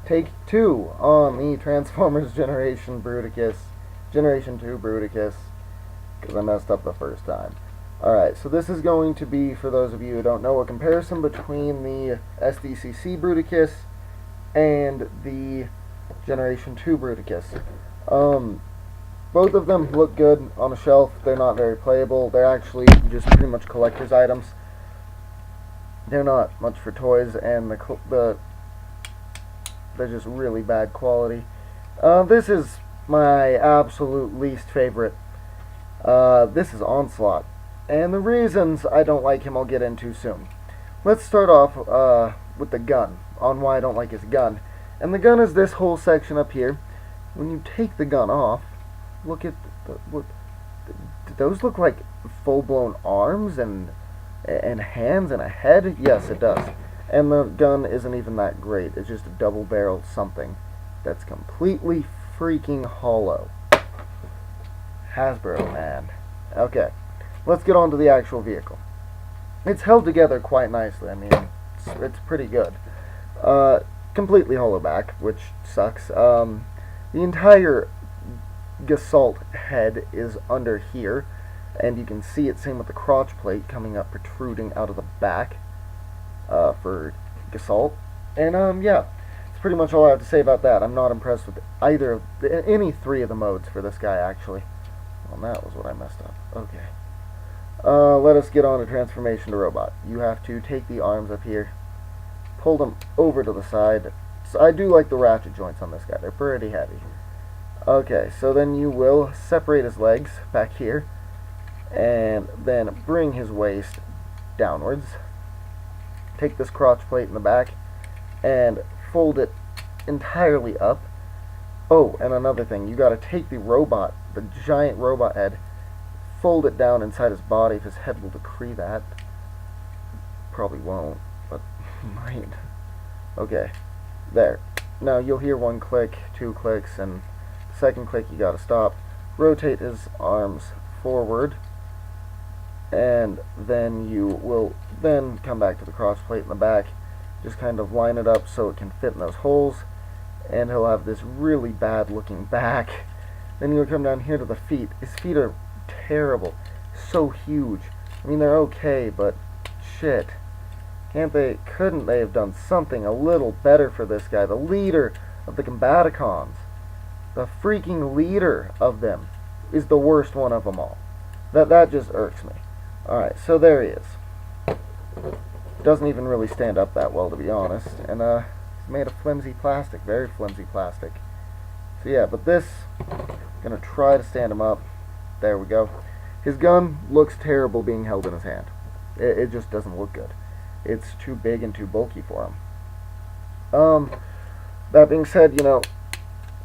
Take 2 on the Transformers Generation Bruticus, Generation 2 Bruticus, because I messed up the first time. Alright, so this is going to be, for those of you who don't know, a comparison between the SDCC Bruticus and the Generation 2 Bruticus. Both of them look good on a shelf. They're not very playable. They're actually just pretty much collector's items. They're not much for toys, and they're just really bad quality. This is my absolute least favorite. This is Onslaught. And the reasons I don't like him I'll get into soon. Let's start off with the gun, on why I don't like his gun. And the gun is this whole section up here. When you take the gun off, look at do those look like full-blown arms and hands and a head? Yes, it does. And the gun isn't even that great. It's just a double-barreled something that's completely freaking hollow. Hasbro, man. Okay, let's get on to the actual vehicle. It's held together quite nicely. I mean, it's pretty good. Completely hollow back, which sucks. The entire Gasalt head is under here, and you can see it, same with the crotch plate coming up, protruding out of the back for Gasalt. And yeah, that's pretty much all I have to say about that. I'm not impressed with either of any three of the modes for this guy, actually. Well, that was what I messed up. Okay. Let us get on to transformation to robot. You have to take the arms up here, pull them over to the side. So I do like the ratchet joints on this guy. They're pretty heavy. Okay, so then you will separate his legs back here, and then bring his waist downwards. Take this crotch plate in the back, and fold it entirely up. Oh, and another thing, you gotta take the robot, the giant robot head, fold it down inside his body if his head will decree that. Probably won't, but might. Okay, there. Now you'll hear one click, 2 clicks, and the second click you gotta stop. Rotate his arms forward, and then you will then come back to the cross plate in the back. Just kind of line it up so it can fit in those holes, and he'll have this really bad looking back. Then you'll come down here to the feet. His feet are terrible, so huge. I mean, they're okay, but shit, couldn't they have done something a little better for this guy, the leader of the Combaticons? The freaking leader of them is the worst one of them all. That just irks me. Alright, so there he is. Doesn't even really stand up that well, to be honest, and he's made of flimsy plastic, very flimsy plastic. So yeah, but this, gonna try to stand him up. There we go. His gun looks terrible being held in his hand. It just doesn't look good. It's too big and too bulky for him. That being said, you know,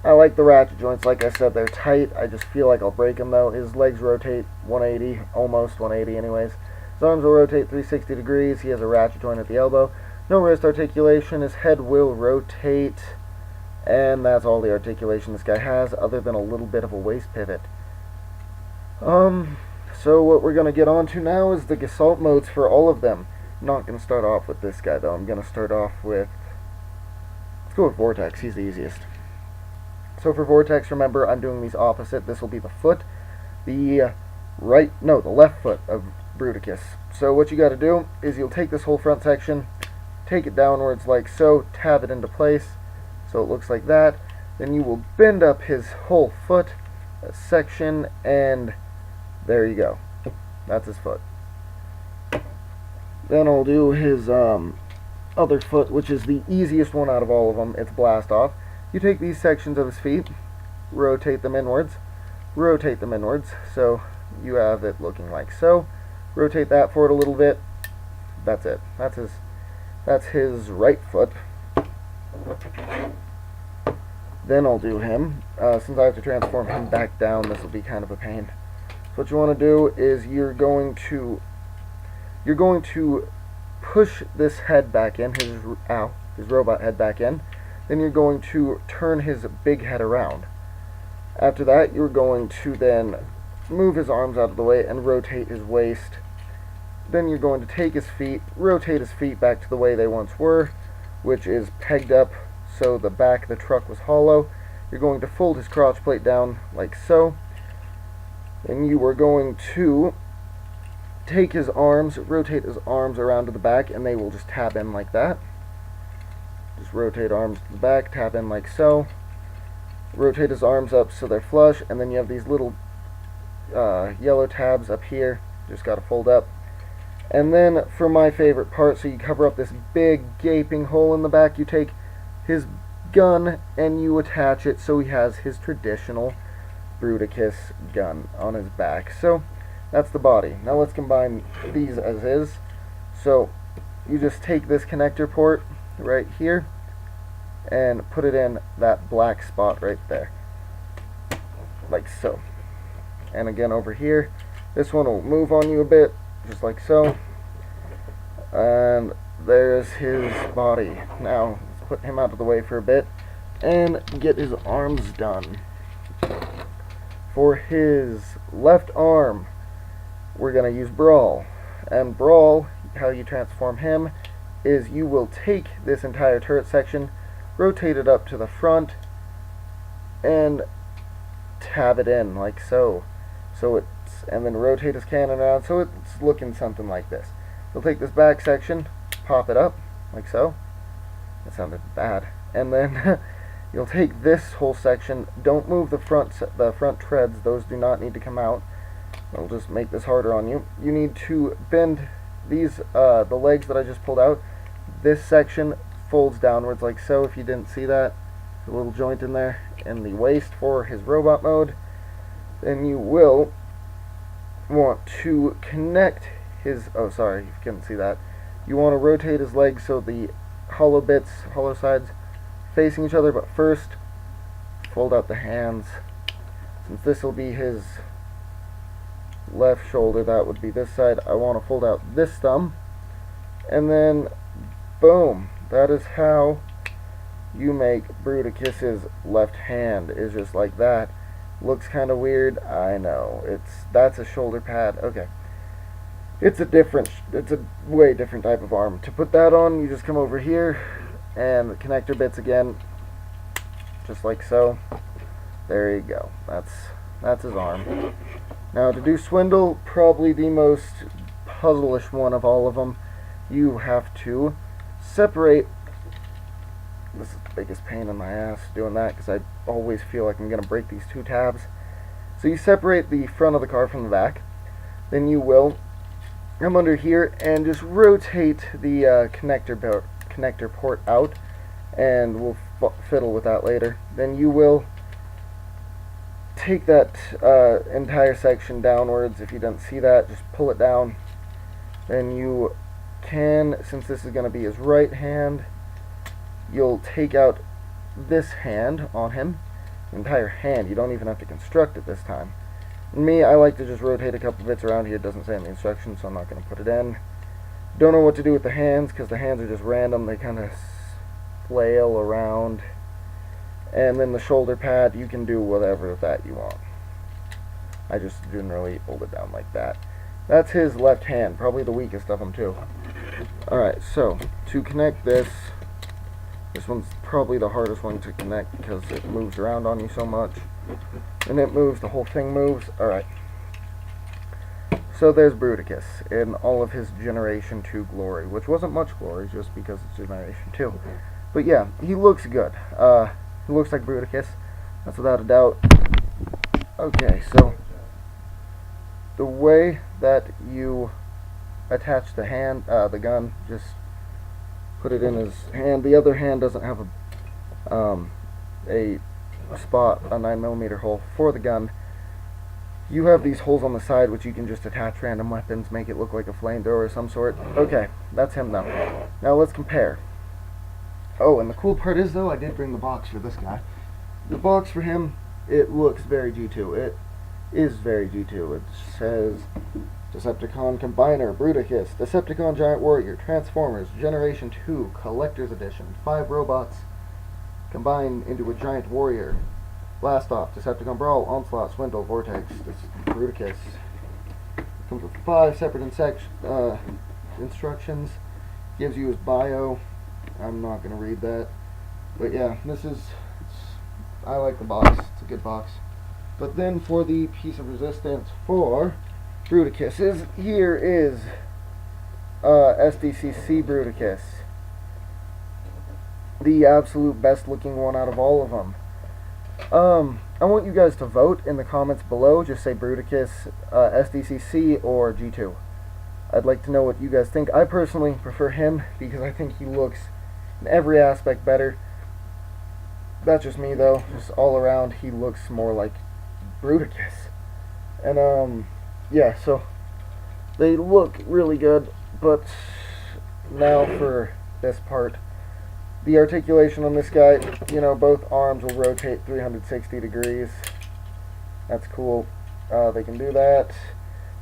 I like the ratchet joints. Like I said, they're tight. I just feel like I'll break them though. His legs rotate 180, almost 180 anyways. His arms will rotate 360 degrees. He has a ratchet joint at the elbow. No wrist articulation. His head will rotate. And that's all the articulation this guy has, other than a little bit of a waist pivot. So what we're going to get on to now is the Gasalt modes for all of them. I'm not going to start off with this guy though. I'm going to start off with, let's go with Vortex. He's the easiest. So for Vortex, remember, I'm doing these opposite. This will be the foot, the left foot of Bruticus. So what you got to do is you'll take this whole front section, take it downwards like so, tab it into place so it looks like that. Then you will bend up his whole foot section, and there you go. That's his foot. Then I'll do his other foot, which is the easiest one out of all of them. It's blast off. You take these sections of his feet, rotate them inwards, so you have it looking like so. Rotate that forward a little bit. That's it. That's his right foot. Then I'll do him. Since I have to transform him back down, this will be kind of a pain. So what you want to do is you're going to push this head back in, his robot head back in. Then you're going to turn his big head around. After that, you're going to then move his arms out of the way and rotate his waist. Then you're going to take his feet, rotate his feet back to the way they once were, which is pegged up so the back of the truck was hollow. You're going to fold his crotch plate down like so, and you are going to take his arms, rotate his arms around to the back, and they will just tab in like that. Just rotate arms to the back, tab in like so. Rotate his arms up so they're flush, and then you have these little yellow tabs up here. Just got to fold up. And then for my favorite part, so you cover up this big gaping hole in the back, you take his gun and you attach it so he has his traditional Bruticus gun on his back. So that's the body. Now let's combine these as is. So you just take this connector port right here and put it in that black spot right there, like so. And again over here, this one will move on you a bit, just like so. And there's his body. Now let's put him out of the way for a bit and get his arms done. For his left arm, we're going to use Brawl. And Brawl, how you transform him is you will take this entire turret section, rotate it up to the front, and tab it in like so. And then rotate his cannon around so it's looking something like this. You'll take this back section, pop it up like so. That sounded bad. And then you'll take this whole section. Don't move the front treads; those do not need to come out. It'll just make this harder on you. You need to bend these the legs that I just pulled out. This section folds downwards like so. If you didn't see that, a little joint in there in the waist for his robot mode. Then you will want to connect his, oh sorry, you couldn't see that. You want to rotate his legs so the hollow sides facing each other, but first fold out the hands. Since this will be his left shoulder, that would be this side, I want to fold out this thumb, and then boom, that is how you make Bruticus's left hand, is just like that. Looks kind of weird, I know. That's a shoulder pad. Okay. It's a way different type of arm. To put that on, you just come over here and the connector bits again, just like so. There you go. That's his arm. Now to do Swindle, probably the most puzzle-ish one of all of them, you have to separate. This is the biggest pain in my ass doing that because I always feel like I'm going to break these two tabs. So you separate the front of the car from the back. Then you will come under here and just rotate the connector port out, and we'll fiddle with that later. Then you will take that entire section downwards. If you didn't see that, just pull it down. Then you can, since this is going to be his right hand, you'll take out this hand on him, the entire hand. You don't even have to construct it this time. Me, I like to just rotate a couple bits around here. It doesn't say in the instructions, so I'm not going to put it in. Don't know what to do with the hands because the hands are just random. They kind of flail around. And then the shoulder pad, you can do whatever with that you want. I just generally hold it down like that. That's his left hand, probably the weakest of them too. Alright, so to connect this one's probably the hardest one to connect because it moves around on you so much. And it moves, the whole thing moves. Alright. So there's Bruticus in all of his Generation 2 glory, which wasn't much glory just because it's Generation 2. But yeah, he looks good. He looks like Bruticus, that's without a doubt. Okay, so the way that you attach the hand, the gun, just put it in his hand. The other hand doesn't have a spot, a 9mm hole for the gun. You have these holes on the side which you can just attach random weapons, make it look like a flamethrower of some sort. Okay, that's him though. Now let's compare. Oh, and the cool part is though, I did bring the box for this guy. The box for him, it looks very G2. It is very G2. It says Decepticon Combiner, Bruticus, Decepticon Giant Warrior, Transformers, Generation 2, Collector's Edition, 5 robots combined into a Giant Warrior, Blast Off, Decepticon Brawl, Onslaught, Swindle, Vortex, Bruticus. It comes with 5 separate instructions, gives you his bio. I'm not going to read that. But yeah, I like the box. It's a good box. But then for the piece of resistance for Bruticus, here is SDCC Bruticus. The absolute best looking one out of all of them. I want you guys to vote in the comments below. Just say Bruticus, SDCC, or G2. I'd like to know what you guys think. I personally prefer him because I think he looks in every aspect better. That's just me though. Just all around, he looks more like Bruticus. And yeah, so they look really good. But now for this part. The articulation on this guy, you know, both arms will rotate 360 degrees. That's cool. They can do that.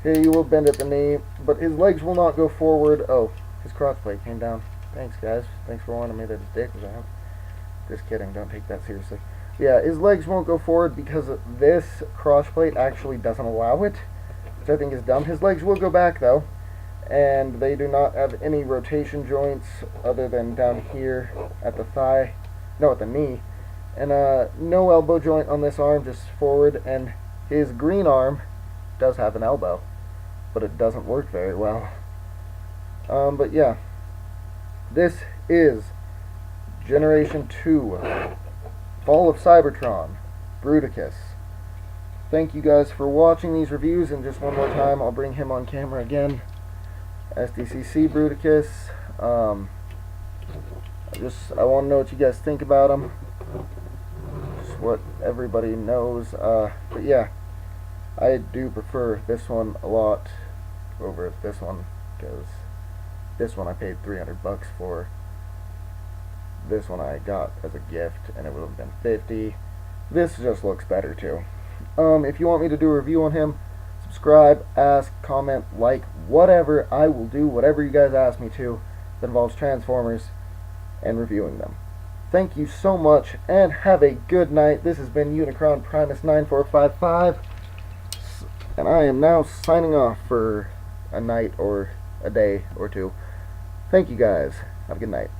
Here you will bend at the knee, but his legs will not go forward. Oh, his crotch plate came down. Thanks, guys. Thanks for warning me that his dick was out. Just kidding. Don't take that seriously. Yeah, his legs won't go forward because this crotch plate actually doesn't allow it, which I think is dumb. His legs will go back, though. And they do not have any rotation joints other than down here at the thigh, no, at the knee, and no elbow joint on this arm, just forward. And his green arm does have an elbow, but it doesn't work very well. But yeah, this is Generation 2, Fall of Cybertron, Bruticus. Thank you guys for watching these reviews, and just one more time, I'll bring him on camera again. SDCC Bruticus. I want to know what you guys think about him. Just what everybody knows. But yeah, I do prefer this one a lot over this one, because this one I paid $300 for. This one I got as a gift, and it would have been $50. This just looks better too. If you want me to do a review on him, subscribe, ask, comment, like, whatever. I will do whatever you guys ask me to that involves Transformers and reviewing them. Thank you so much, and have a good night. This has been Unicron Primus 9455, and I am now signing off for a night or a day or two. Thank you guys. Have a good night.